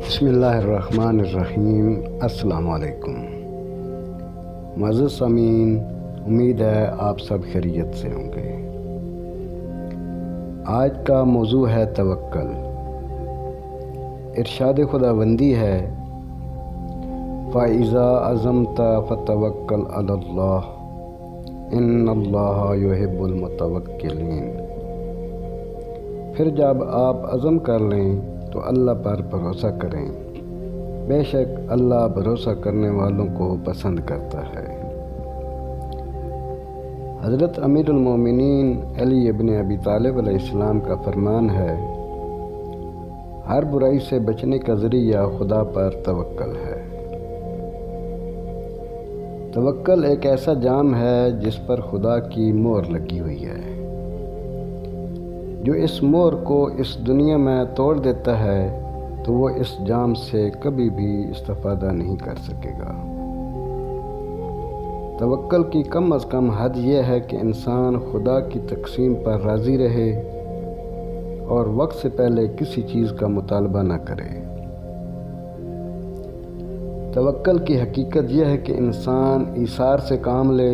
بسم اللہ الرحمن الرحیم۔ السلام علیکم معزز سامعین، امید ہے آپ سب خیریت سے ہوں گے۔ آج کا موضوع ہے توکل۔ ارشاد خداوندی ہے فَإِذَا عَزَمْتَ فَتَوَكَّلْ عَلَى اللَّهِ إِنَّ اللَّهَ يُحِبُّ الْمُتَوَكِّلِينَ۔ پھر جب آپ عزم کر لیں تو اللہ پر بھروسہ کریں، بے شک اللہ بھروسہ کرنے والوں کو پسند کرتا ہے۔ حضرت امیر المومنین علی ابن ابی طالب علیہ السلام کا فرمان ہے، ہر برائی سے بچنے کا ذریعہ خدا پر توکل ہے۔ توکل ایک ایسا جام ہے جس پر خدا کی مہر لگی ہوئی ہے۔ جو اس مہر کو اس دنیا میں توڑ دیتا ہے تو وہ اس جام سے کبھی بھی استفادہ نہیں کر سکے گا۔ توکل کی کم از کم حد یہ ہے کہ انسان خدا کی تقسیم پر راضی رہے اور وقت سے پہلے کسی چیز کا مطالبہ نہ کرے۔ توکل کی حقیقت یہ ہے کہ انسان ایثار سے کام لے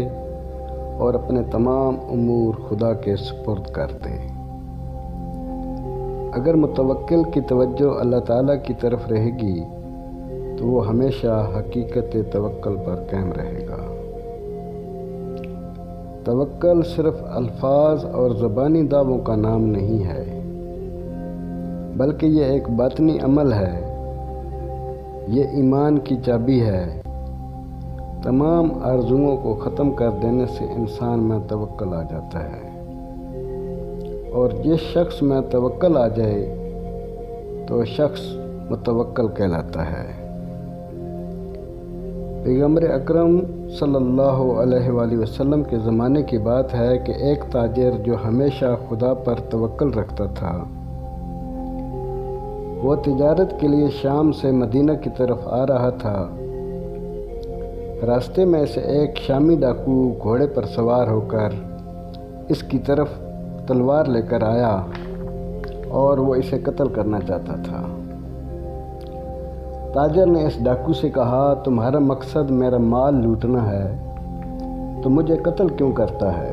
اور اپنے تمام امور خدا کے سپرد کر دے۔ اگر متوکل کی توجہ اللہ تعالیٰ کی طرف رہے گی تو وہ ہمیشہ حقیقت توکل پر قائم رہے گا۔ توکل صرف الفاظ اور زبانی دعووں کا نام نہیں ہے، بلکہ یہ ایک باطنی عمل ہے۔ یہ ایمان کی چابی ہے۔ تمام آرزوؤں کو ختم کر دینے سے انسان میں توکل آ جاتا ہے، اور جس شخص میں توکل آ جائے تو شخص متوکل کہلاتا ہے۔ پیغمبر اکرم صلی اللہ علیہ وآلہ وسلم کے زمانے کی بات ہے کہ ایک تاجر جو ہمیشہ خدا پر توکل رکھتا تھا، وہ تجارت کے لیے شام سے مدینہ کی طرف آ رہا تھا۔ راستے میں سے ایک شامی ڈاکو گھوڑے پر سوار ہو کر اس کی طرف تلوار لے کر آیا اور وہ اسے قتل کرنا چاہتا تھا۔ تاجر نے اس ڈاکو سے کہا، تمہارا مقصد میرا مال لوٹنا ہے تو مجھے قتل کیوں کرتا ہے؟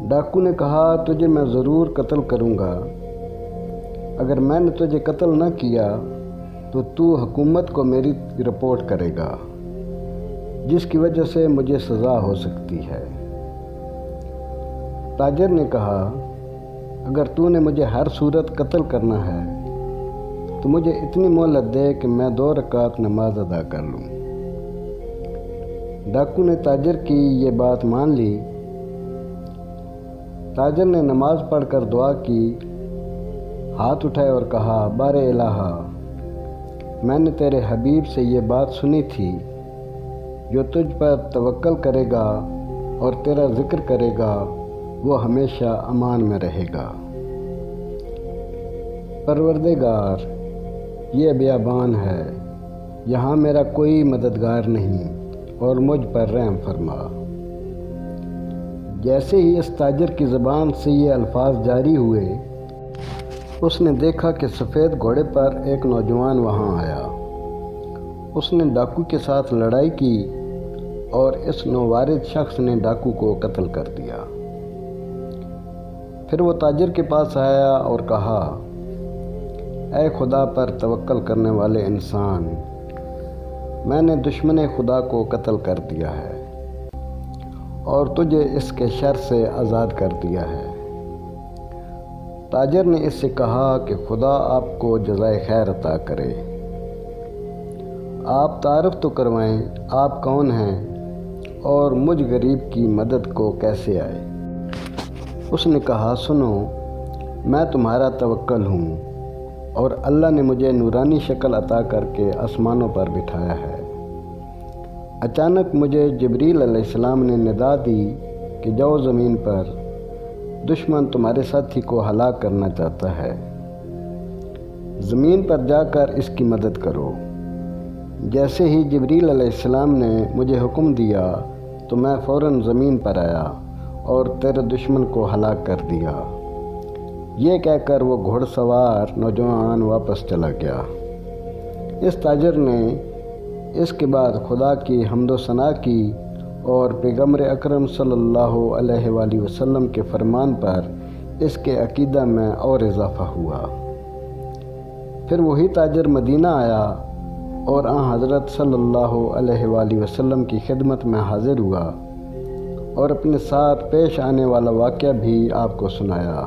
ڈاکو نے کہا، تجھے میں ضرور قتل کروں گا۔ اگر میں نے تجھے قتل نہ کیا تو حکومت کو میری رپورٹ کرے گا، جس کی وجہ سے مجھے سزا ہو سکتی ہے۔ تاجر نے کہا، اگر تو نے مجھے ہر صورت قتل کرنا ہے تو مجھے اتنی مہلت دے کہ میں 2 رکعت نماز ادا کر لوں۔ ڈاکو نے تاجر کی یہ بات مان لی۔ تاجر نے نماز پڑھ کر دعا کی، ہاتھ اٹھائے اور کہا، بار الہ، میں نے تیرے حبیب سے یہ بات سنی تھی، جو تجھ پر توکل کرے گا اور تیرا ذکر کرے گا وہ ہمیشہ امان میں رہے گا۔ پروردگار، یہ بیابان ہے، یہاں میرا کوئی مددگار نہیں اور مجھ پر رحم فرما۔ جیسے ہی اس تاجر کی زبان سے یہ الفاظ جاری ہوئے، اس نے دیکھا کہ سفید گھوڑے پر ایک نوجوان وہاں آیا۔ اس نے ڈاکو کے ساتھ لڑائی کی اور اس نووارد شخص نے ڈاکو کو قتل کر دیا۔ پھر وہ تاجر کے پاس آیا اور کہا، اے خدا پر توکل کرنے والے انسان، میں نے دشمن خدا کو قتل کر دیا ہے اور تجھے اس کے شر سے آزاد کر دیا ہے۔ تاجر نے اس سے کہا کہ خدا آپ کو جزائے خیر عطا کرے۔ آپ تعارف تو کروائیں، آپ کون ہیں اور مجھ غریب کی مدد کو کیسے آئے؟ اس نے کہا، سنو، میں تمہارا توکل ہوں اور اللہ نے مجھے نورانی شکل عطا کر کے آسمانوں پر بٹھایا ہے۔ اچانک مجھے جبریل علیہ السلام نے ندا دی کہ جاؤ زمین پر، دشمن تمہارے ساتھی کو ہلاک کرنا چاہتا ہے، زمین پر جا کر اس کی مدد کرو۔ جیسے ہی جبریل علیہ السلام نے مجھے حکم دیا تو میں فوراً زمین پر آیا اور تیرے دشمن کو ہلاک کر دیا۔ یہ کہہ کر وہ گھوڑ سوار نوجوان واپس چلا گیا۔ اس تاجر نے اس کے بعد خدا کی حمد و ثنا کی اور پیغمبر اکرم صلی اللہ علیہ وآلہ وسلم کے فرمان پر اس کے عقیدہ میں اور اضافہ ہوا۔ پھر وہی تاجر مدینہ آیا اور حضرت صلی اللہ علیہ وآلہ وسلم کی خدمت میں حاضر ہوا اور اپنے ساتھ پیش آنے والا واقعہ بھی آپ کو سنایا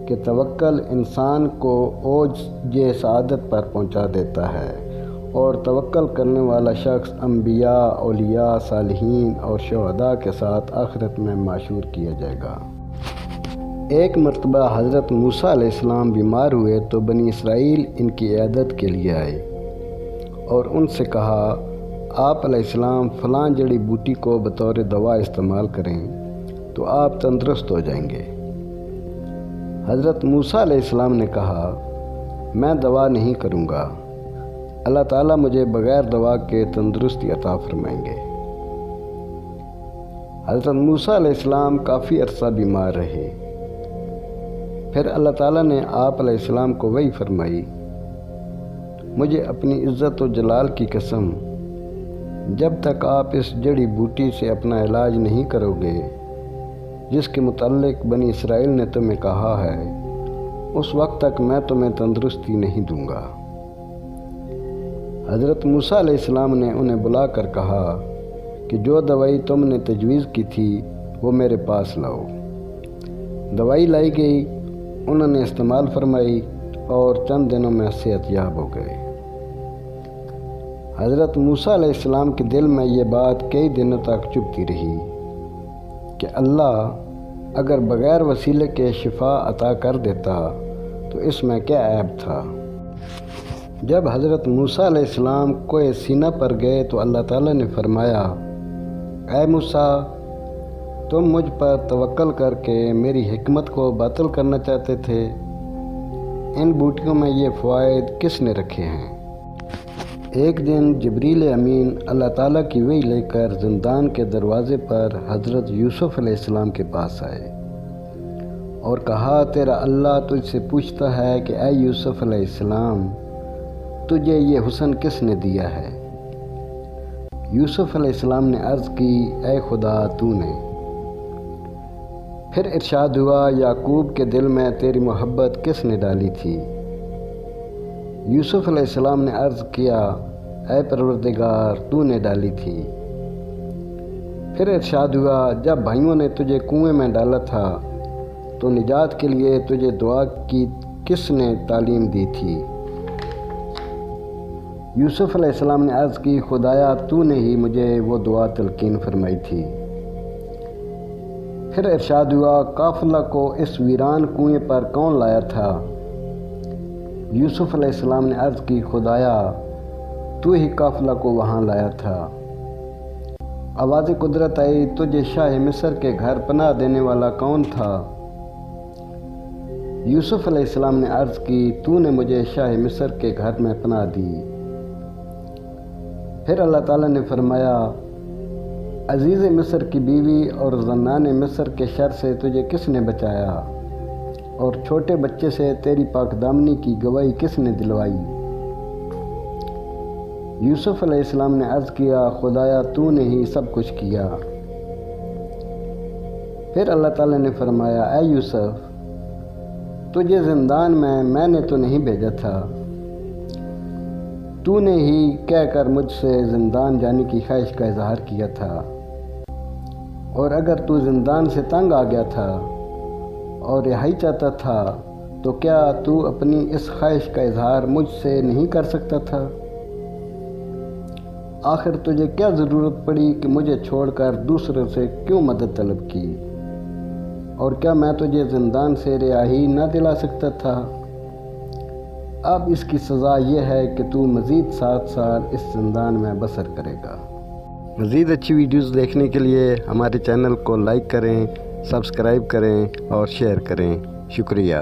کہ توکل انسان کو اوج سعادت پر پہنچا دیتا ہے، اور توکل کرنے والا شخص انبیاء، اولیاء، صالحین اور شہداء کے ساتھ آخرت میں معشور کیا جائے گا۔ ایک مرتبہ حضرت موسیٰ علیہ السلام بیمار ہوئے تو بنی اسرائیل ان کی عیادت کے لیے آئے اور ان سے کہا، آپ علیہ السلام فلاں جڑی بوٹی کو بطور دوا استعمال کریں تو آپ تندرست ہو جائیں گے۔ حضرت موسیٰ علیہ السلام نے کہا، میں دوا نہیں کروں گا، اللہ تعالیٰ مجھے بغیر دوا کے تندرستی عطا فرمائیں گے۔ حضرت موسیٰ علیہ السلام کافی عرصہ بیمار رہے۔ پھر اللہ تعالیٰ نے آپ علیہ السلام کو وحی فرمائی، مجھے اپنی عزت و جلال کی قسم، جب تک آپ اس جڑی بوٹی سے اپنا علاج نہیں کرو گے جس کے متعلق بنی اسرائیل نے تمہیں کہا ہے، اس وقت تک میں تمہیں تندرستی نہیں دوں گا۔ حضرت موسیٰ علیہ السلام نے انہیں بلا کر کہا کہ جو دوائی تم نے تجویز کی تھی وہ میرے پاس لاؤ۔ دوائی لائی گئی، انہوں نے استعمال فرمائی اور چند دنوں میں صحت یاب ہو گئے۔ حضرت موسیٰ علیہ السلام کے دل میں یہ بات کئی دنوں تک چبھتی رہی کہ اللہ اگر بغیر وسیلے کے شفا عطا کر دیتا تو اس میں کیا عیب تھا۔ جب حضرت موسیٰ علیہ السلام کوہ سینا پر گئے تو اللہ تعالیٰ نے فرمایا، اے موسیٰ، تم مجھ پر توکل کر کے میری حکمت کو باطل کرنا چاہتے تھے، ان بوٹیوں میں یہ فوائد کس نے رکھے ہیں؟ ایک دن جبریل امین اللہ تعالیٰ کی وحی لے کر زندان کے دروازے پر حضرت یوسف علیہ السلام کے پاس آئے اور کہا، تیرا اللہ تجھ سے پوچھتا ہے کہ اے یوسف علیہ السلام، تجھے یہ حسن کس نے دیا ہے؟ یوسف علیہ السلام نے عرض کی، اے خدا تو نے۔ پھر ارشاد ہوا، یعقوب کے دل میں تیری محبت کس نے ڈالی تھی؟ یوسف علیہ السلام نے عرض کیا، اے پروردگار تو نے ڈالی تھی۔ پھر ارشاد ہوا، جب بھائیوں نے تجھے کنویں میں ڈالا تھا تو نجات کے لیے تجھے دعا کی کس نے تعلیم دی تھی؟ یوسف علیہ السلام نے عرض کی، خدایا تو نے ہی مجھے وہ دعا تلقین فرمائی تھی۔ پھر ارشاد ہوا، قافلہ کو اس ویران کنویں پر کون لایا تھا؟ یوسف علیہ السلام نے عرض کی، خدایا تو ہی قافلہ کو وہاں لایا تھا۔ آواز قدرت آئی، تجھے شاہ مصر کے گھر پناہ دینے والا کون تھا؟ یوسف علیہ السلام نے عرض کی، تو نے مجھے شاہ مصر کے گھر میں پناہ دی۔ پھر اللہ تعالیٰ نے فرمایا، عزیز مصر کی بیوی اور زنان مصر کے شر سے تجھے کس نے بچایا، اور چھوٹے بچے سے تیری پاک دامنی کی گواہی کس نے دلوائی؟ یوسف علیہ السلام نے عرض کیا، خدایا تو نے ہی سب کچھ کیا۔ پھر اللہ تعالیٰ نے فرمایا، اے یوسف، تجھے زندان میں نے تو نہیں بھیجا تھا، تو نے ہی کہہ کر مجھ سے زندان جانے کی خواہش کا اظہار کیا تھا، اور اگر تو زندان سے تنگ آ گیا تھا اور رہائی چاہتا تھا تو کیا تو اپنی اس خواہش کا اظہار مجھ سے نہیں کر سکتا تھا؟ آخر تجھے کیا ضرورت پڑی کہ مجھے چھوڑ کر دوسروں سے کیوں مدد طلب کی؟ اور کیا میں تجھے زندان سے رہائی نہ دلا سکتا تھا؟ اب اس کی سزا یہ ہے کہ تو مزید 7 سال اس زندان میں بسر کرے گا۔ مزید اچھی ویڈیوز دیکھنے کے لیے ہمارے چینل کو لائک کریں، سبسکرائب کریں اور شیئر کریں۔ شکریہ۔